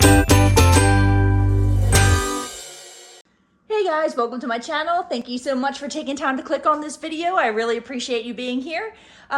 Hey guys, welcome to my channel. Thank you so much for taking time to click on this video. I really appreciate you being here.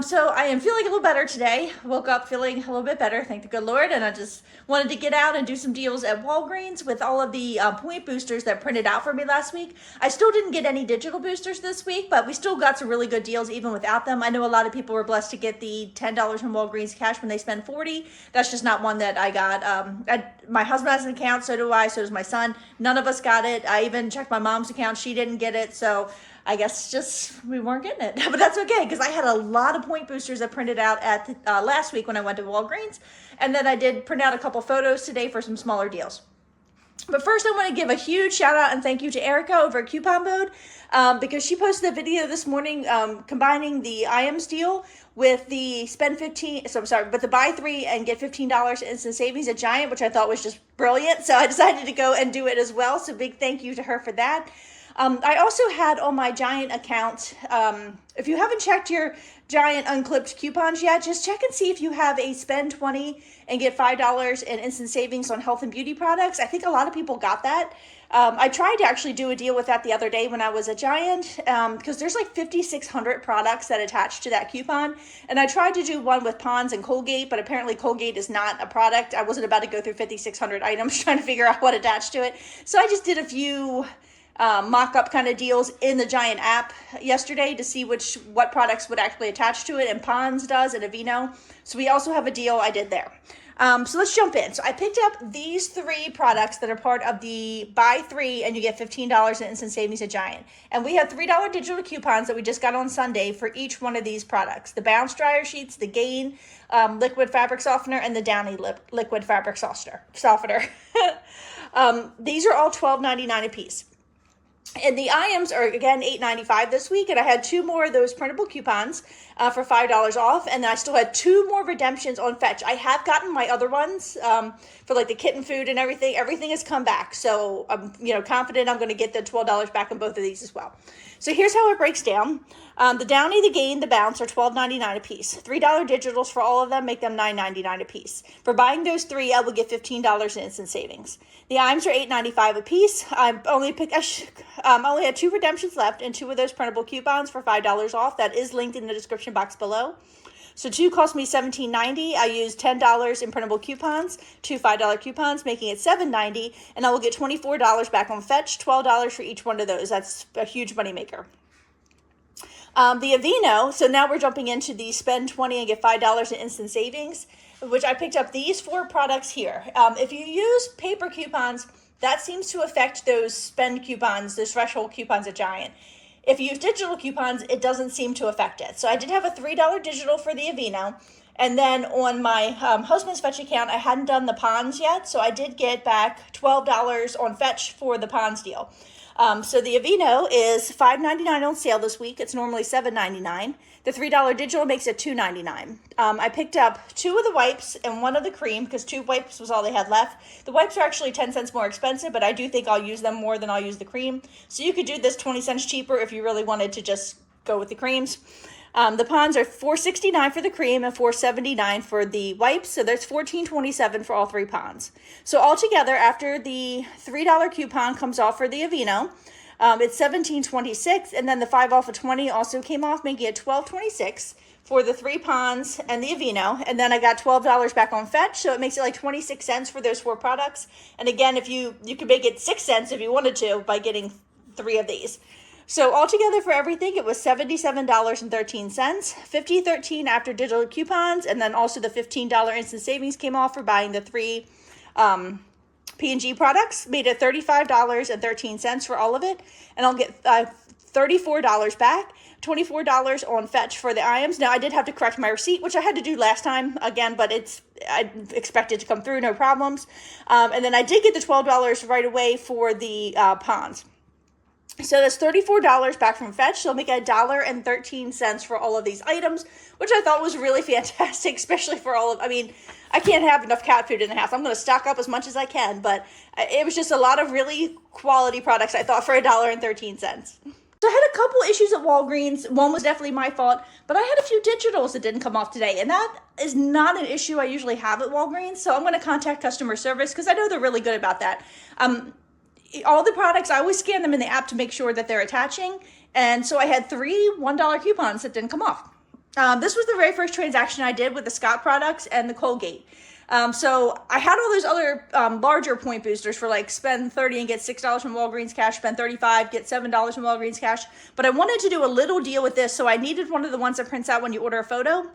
So I am feeling a little better today. Woke up feeling a little bit better, thank the good Lord, and I just wanted to get out and do some deals at Walgreens with all of the point boosters that printed out for me last week. I still didn't get any digital boosters this week, but we still got some really good deals even without them. I know a lot of people were blessed to get the $10 from Walgreens cash when they spend $40. That's just not one that I got. My husband has an account, so do I, so does my son. None of us got it. I even checked my mom's account. She didn't get it, so I guess just we weren't getting it. But that's okay, because I had a lot of point boosters that printed out at last week when I went to Walgreens, and then I did print out a couple photos today for some smaller deals. But first, I want to give a huge shout out and thank you to Erica over at Coupon Mode because she posted a video this morning combining the IAMS deal with the the buy 3 and get $15 instant savings at Giant, which I thought was just brilliant. So I decided to go and do it as well. So big thank you to her for that. I also had on my Giant account, if you haven't checked your Giant unclipped coupons yet, just check and see if you have a spend 20 and get $5 in instant savings on health and beauty products. I think a lot of people got that. I tried to actually do a deal with that the other day when I was at Giant because there's like 5,600 products that attach to that coupon. And I tried to do one with Pond's and Colgate, but apparently Colgate is not a product. I wasn't about to go through 5,600 items trying to figure out what attached to it. So I just did a few mock-up kind of deals in the Giant app yesterday to see what products would actually attach to it, and Pond's does, and Aveeno. So we also have a deal I did there. So let's jump in. So I picked up these 3 products that are part of the buy 3 and you get $15 in instant savings at Giant. And we have $3 digital coupons that we just got on Sunday for each one of these products. The Bounce Dryer Sheets, the Gain Liquid Fabric Softener, and the Downy Liquid Fabric Softener. These are all $12.99 a piece. And the IAMs are, again, $8.95 this week, and I had 2 more of those printable coupons for $5 off, and I still had 2 more redemptions on Fetch. I have gotten my other ones for like the kitten food and everything. Everything has come back, so I'm confident I'm going to get the $12 back on both of these as well. So here's how it breaks down. The Downy, the Gain, the Bounce are $12.99 a piece. $3 digitals for all of them make them $9.99 a piece. For buying those 3, I will get $15 in instant savings. The IAMs are $8.95 a piece. I only had 2 redemptions left and 2 of those printable coupons for $5 off. That is linked in the description box below. So 2 cost me $17.90. I used $10 in printable coupons, 2 $5 coupons, making it $7.90, and I will get $24 back on Fetch, $12 for each one of those. That's a huge moneymaker. The Aveeno, so now we're jumping into the spend 20 and get $5 in instant savings, which I picked up these 4 products here. If you use paper coupons, that seems to affect those spend coupons, those threshold coupons at Giant. If you use digital coupons, it doesn't seem to affect it. So I did have a $3 digital for the Aveeno. And then on my husband's Fetch account, I hadn't done the Pond's yet. So I did get back $12 on Fetch for the Pond's deal. So the Aveeno is $5.99 on sale this week. It's normally $7.99. The $3 digital makes it $2.99. I picked up 2 of the wipes and 1 of the cream because 2 wipes was all they had left. The wipes are actually 10 cents more expensive, but I do think I'll use them more than I'll use the cream. So you could do this 20 cents cheaper if you really wanted to just go with the creams. The Ponds are $4.69 for the cream and $4.79 for the wipes. So there's $14.27 for all 3 Ponds. So altogether, after the $3 coupon comes off for the Aveeno, it's $17.26, and then the 5 off of 20 also came off, making it $12.26 for the 3 Ponds and the Aveeno. And then I got $12 back on Fetch, so it makes it like 26 cents for those 4 products. And again, if you could make it 6 cents if you wanted to by getting 3 of these. So altogether for everything, it was $77.13, $50.13 after digital coupons, and then also the $15 instant savings came off for buying the 3 P&G products, made it $35.13 for all of it, and I'll get $34 back, $24 on Fetch for the IAMs. Now, I did have to correct my receipt, which I had to do last time again, but I expect it to come through, no problems. And then I did get the $12 right away for the Ponds. So that's $34 back from Fetch. So I'll make $1.13 for all of these items, which I thought was really fantastic, especially for all of, I can't have enough cat food in the house. I'm going to stock up as much as I can, but it was just a lot of really quality products, I thought, for $1.13. So I had a couple issues at Walgreens. One was definitely my fault, but I had a few digitals that didn't come off today, and that is not an issue I usually have at Walgreens. So I'm going to contact customer service because I know they're really good about that. All the products, I always scan them in the app to make sure that they're attaching, and so I had 3 $1 coupons that didn't come off. This was the very first transaction I did with the Scott products and the Colgate. So I had all those other larger point boosters for like spend 30 and get $6 from Walgreens cash, spend 35, get $7 from Walgreens cash. But I wanted to do a little deal with this, so I needed one of the ones that prints out when you order a photo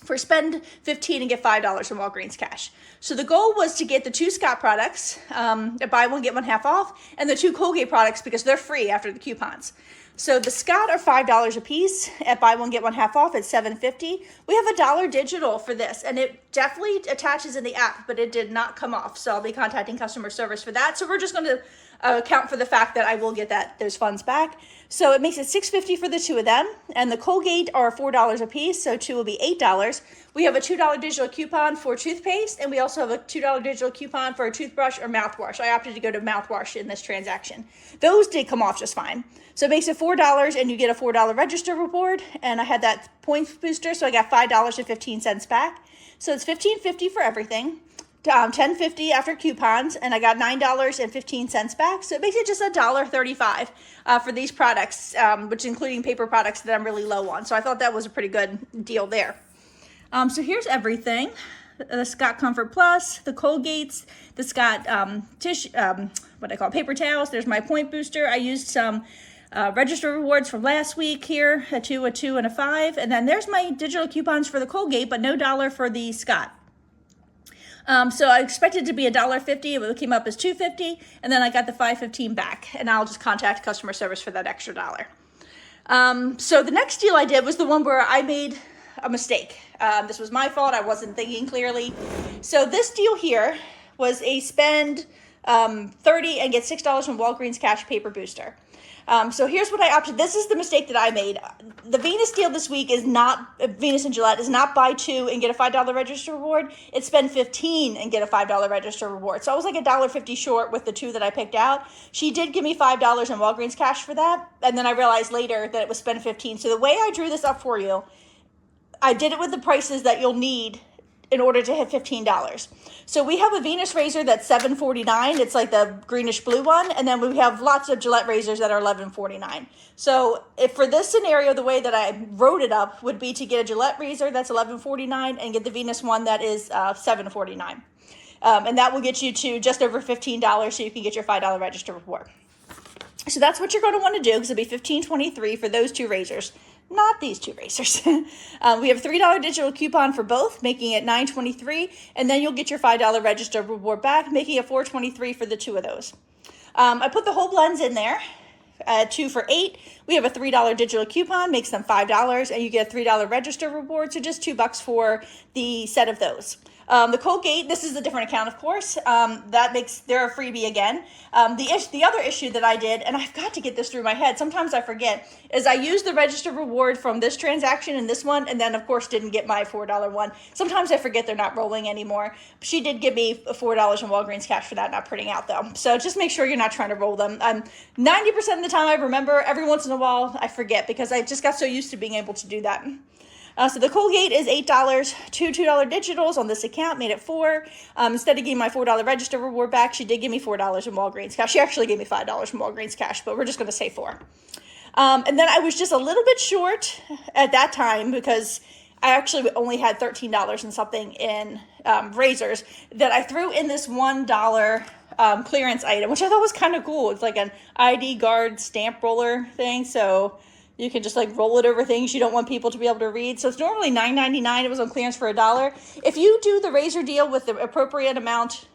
for spend 15 and get $5 from Walgreens cash. So the goal was to get the 2 Scott products, buy one, get one half off, and the 2 Colgate products because they're free after the coupons. So the Scott are $5 a piece at buy one, get one half off at $7.50. We have $1 digital for this, and it definitely attaches in the app, but it did not come off. So I'll be contacting customer service for that. So we're just going to account for the fact that I will get those funds back. So it makes it $6.50 for the 2 of them, and the Colgate are $4 a piece, so 2 will be $8. We have a $2 digital coupon for toothpaste, and we also have a $2 digital coupon for a toothbrush or mouthwash. I opted to go to mouthwash in this transaction. Those did come off just fine. So it makes it $4, and you get a $4 register reward, and I had that points booster, so I got $5.15 back. So it's $15.50 for everything. $10.50 after coupons, and I got $9.15 back. So it makes it just $1.35 for these products, which including paper products that I'm really low on. So I thought that was a pretty good deal there. So here's everything: the Scott Comfort Plus, the Colgates, the Scott paper towels. There's my point booster. I used some register rewards from last week here, a 2, and a 5, and then there's my digital coupons for the Colgate, but no dollar for the Scott. So I expected it to be $1.50. It came up as $2.50, and then I got the $5.15 back, and I'll just contact customer service for that extra dollar. So the next deal I did was the one where I made a mistake. This was my fault. I wasn't thinking clearly. So this deal here was a spend 30 and get $6 from Walgreens cash paper booster. So here's what I opted. This is the mistake that I made. The Venus deal this week is not, Venus and Gillette is not buy 2 and get a $5 register reward. It's spend 15 and get a $5 register reward. So I was like $1.50 short with the 2 that I picked out. She did give me $5 in Walgreens cash for that. And then I realized later that it was spend 15. So the way I drew this up for you, I did it with the prices that you'll need in order to hit $15. So we have a Venus razor that's $7.49. It's like the greenish blue one. And then we have lots of Gillette razors that are $11.49. So if for this scenario, the way that I wrote it up would be to get a Gillette razor that's $11.49 and get the Venus one that is $7.49. And that will get you to just over $15 so you can get your $5 register reward. So that's what you're going to want to do because it'll be $15.23 for those 2 razors. Not these 2 razors. We have a $3 digital coupon for both, making it $9.23, and then you'll get your $5 register reward back, making it $4.23 for the 2 of those. I put the whole blends in there, 2 for $8. We have a $3 digital coupon, makes them $5, and you get a $3 register reward, so just $2 for the set of those. The Colgate, this is a different account, of course. They're a freebie again. The other issue that I did, and I've got to get this through my head, sometimes I forget, is I used the register reward from this transaction and this one, and then of course didn't get my $4 one. Sometimes I forget they're not rolling anymore. She did give me $4 in Walgreens cash for that, not printing out though. So just make sure you're not trying to roll them. 90% of the time I remember, every once in a while I forget because I just got so used to being able to do that. So the Colgate is $8, 2 $2 digitals on this account, made it $4. Instead of getting my $4 register reward back, she did give me $4 in Walgreens cash. She actually gave me $5 from Walgreens cash, but we're just going to say $4. And then I was just a little bit short at that time because I actually only had $13 and something in razors that I threw in this $1 clearance item, which I thought was kind of cool. It's like an ID guard stamp roller thing, so you can just like roll it over things you don't want people to be able to read. So it's normally $9.99. It was on clearance for $1. If you do the razor deal with the appropriate amount,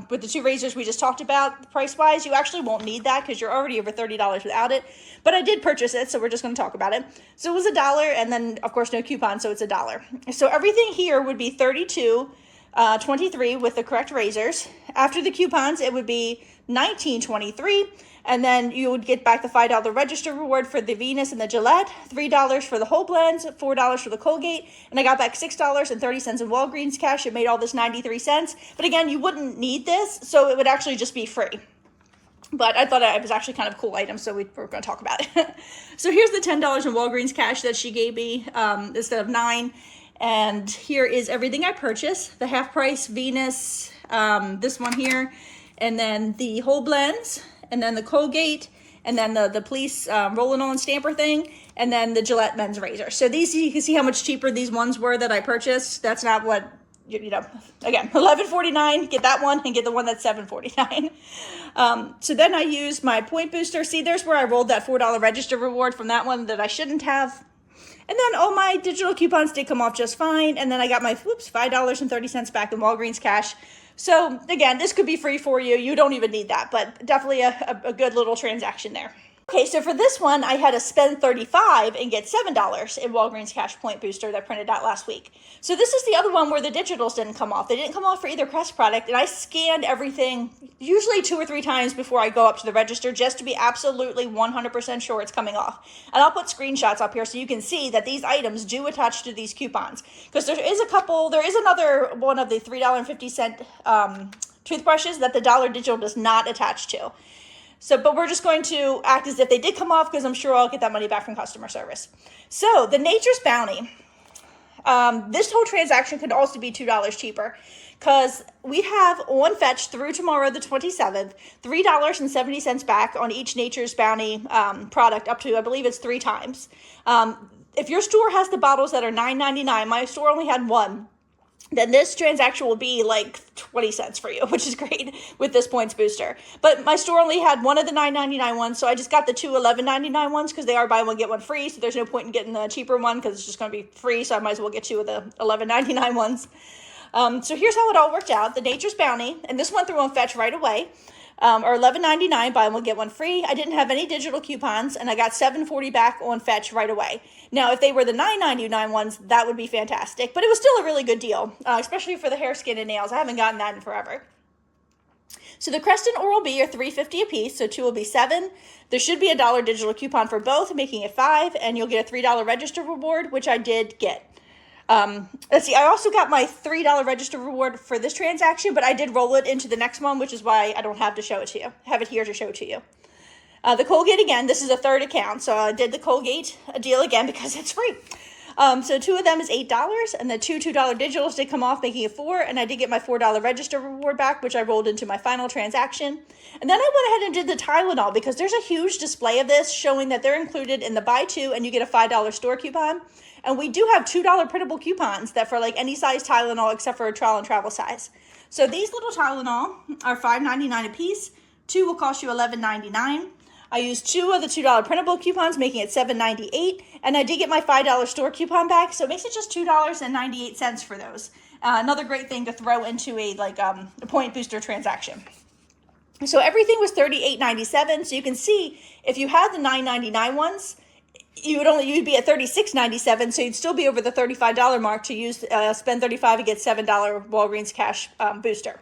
with the 2 razors we just talked about, price-wise, you actually won't need that because you're already over $30 without it. But I did purchase it, so we're just going to talk about it. So it was $1, and then, of course, no coupon, so it's $1. So everything here would be $32.23 with the correct razors. After the coupons, it would be $19.23. And then you would get back the $5 register reward for the Venus and the Gillette, $3 for the whole blends, $4 for the Colgate, and I got back $6.30 in Walgreens cash. It made all this 93 cents. But again, you wouldn't need this, so it would actually just be free. but I thought it was actually kind of a cool item, so we're going to talk about it. So here's the $10 in Walgreens cash that she gave me instead of $9. And here is everything I purchased. The half price Venus, this one here, and then the whole blends, and then the Colgate, and then the police rolling on stamper thing, and then the Gillette men's razor. So these, you can see how much cheaper these ones were that I purchased. That's not what, you know, again, $11.49, get that one and get the one that's $7.49. So then I used my point booster. See, there's where I rolled that $4 register reward from that one that I shouldn't have. And then all my digital coupons did come off just fine. And then I got my, $5.30 back in Walgreens cash. So again, this could be free for you. You don't even need that, but definitely a good little transaction there. Okay, so for this one, I had to spend $35 and get $7 in Walgreens Cash Point Booster that printed out last week. So this is the other one where the digitals didn't come off. They didn't come off for either Crest product, and I scanned everything usually 2 or 3 times before I go up to the register just to be absolutely 100% sure it's coming off. And I'll put screenshots up here so you can see that these items do attach to these coupons. Because there is another one of the $3.50 toothbrushes that the Dollar Digital does not attach to. So, but we're just going to act as if they did come off because I'm sure I'll get that money back from customer service. So the Nature's Bounty, this whole transaction could also be $2 cheaper because we have on fetch through tomorrow, the 27th, $3.70 back on each Nature's Bounty product up to, I believe it's 3 times. If your store has the bottles that are $9.99, my store only had one, then this transaction will be like 20 cents for you, which is great with this points booster. But my store only had one of the $9.99 ones, so I just got the 2 $11.99 ones because they are buy one, get one free, so there's no point in getting the cheaper one because it's just going to be free, so I might as well get 2 of the $11.99 ones. So here's how it all worked out. The Nature's Bounty, and this went through on fetch right away, or $11.99, buy one, get one free. I didn't have any digital coupons, and I got $7.40 back on fetch right away. Now, if they were the $9.99 ones, that would be fantastic, but it was still a really good deal, especially for the hair, skin, and nails. I haven't gotten that in forever. So the Crest and Oral-B are $3.50 a piece, so 2 will be $7. There should be a $1 digital coupon for both, making it $5, and you'll get a $3 register reward, which I did get. Let's see, I also got my $3 register reward for this transaction, but I did roll it into the next one, which is why I don't have to show it to you. I have it here to show to you. The Colgate, again, this is a third account, so I did the Colgate deal again because it's free. So 2 of them is $8, and the $2 digitals did come off, making it $4, and I did get my $4 register reward back, which I rolled into my final transaction. And then I went ahead and did the Tylenol because there's a huge display of this showing that they're included in the buy 2 and you get a $5 store coupon. And we do have $2 printable coupons that for like any size Tylenol except for a trial and travel size. So these little Tylenol are $5.99 a piece. 2 will cost you $11.99. I used 2 of the $2 printable coupons, making it $7.98, and I did get my $5 store coupon back, so it makes it just $2.98 for those. Another great thing to throw into a point booster transaction. So everything was $38.97. So you can see if you had the $9.99 ones, you'd be at $36.97. So you'd still be over the $35 mark to use spend $35 and get $7 Walgreens cash booster.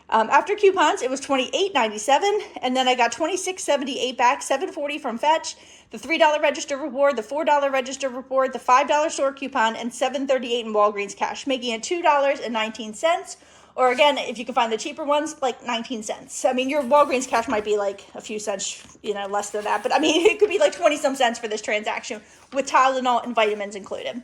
After coupons, it was $28.97, and then I got $26.78 back, $7.40 from Fetch, the $3 register reward, the $4 register reward, the $5 store coupon, and $7.38 in Walgreens cash, making it $2.19. Or again, if you can find the cheaper ones, like 19 cents. I mean, your Walgreens cash might be like a few cents, less than that. But I mean, it could be like 20 some cents for this transaction with Tylenol and vitamins included.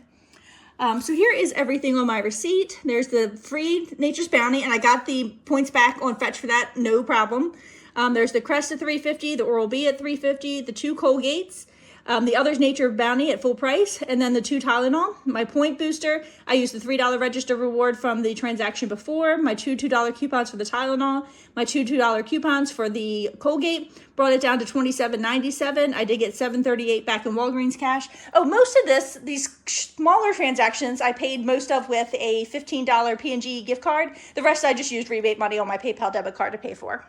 So here is everything on my receipt. There's the free Nature's Bounty, and I got the points back on Fetch for that, no problem. There's the Crest at $3.50, the Oral-B at $3.50, the 2 Colgates, the other's Nature Bounty at full price, and then the 2 Tylenol. My point booster, I used the $3 register reward from the transaction before, my 2 $2 coupons for the Tylenol, my 2 $2 coupons for the Colgate, brought it down to $27.97. I did get $7.38 back in Walgreens cash. Oh, most of these smaller transactions, I paid most of with a $15 P&G gift card. The rest I just used rebate money on my PayPal debit card to pay for.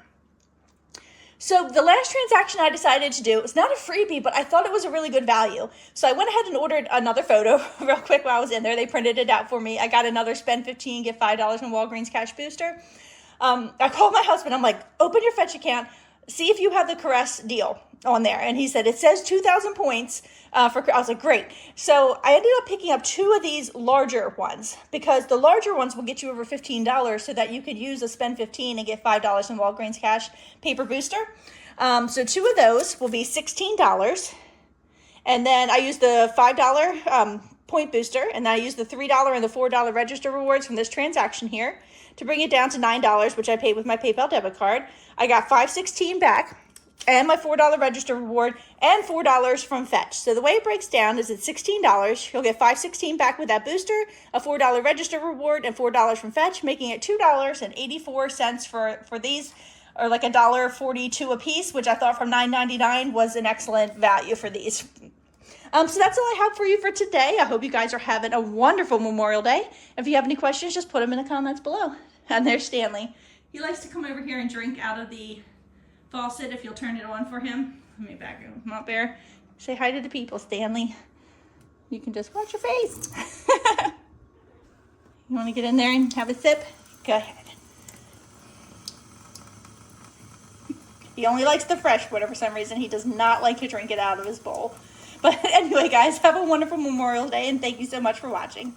So the last transaction I decided to do, it's not a freebie, but I thought it was a really good value. So I went ahead and ordered another photo real quick while I was in there. They printed it out for me. I got another spend $15, get $5 in Walgreens cash booster. I called my husband. I'm like, open your Fetch account, see if you have the Caress deal on there. And he said, it says 2,000 points I was like, great. So I ended up picking up 2 of these larger ones because the larger ones will get you over $15 so that you could use a spend $15 and get $5 in Walgreens cash paper booster. So 2 of those will be $16. And then I use the $5 point booster, and then I use the $3 and the $4 register rewards from this transaction here to bring it down to $9, which I paid with my PayPal debit card. I got $5.16 back, and my $4 register reward, and $4 from Fetch. So the way it breaks down is it's $16. You'll get $5.16 back with that booster, a $4 register reward, and $4 from Fetch, making it $2.84 for these, or like $1.42 a piece, which I thought from $9.99 was an excellent value for these. So that's all I have for you for today. I hope you guys are having a wonderful Memorial Day. If you have any questions, just put them in the comments below. And there's Stanley. He likes to come over here and drink out of the faucet if you'll turn it on for him. Let me back him up there. Say hi to the people, Stanley. You can just watch your face. You want to get in there and have a sip? Go ahead. He only likes the fresh water for some reason. He does not like to drink it out of his bowl. But anyway, guys, have a wonderful Memorial Day, and thank you so much for watching.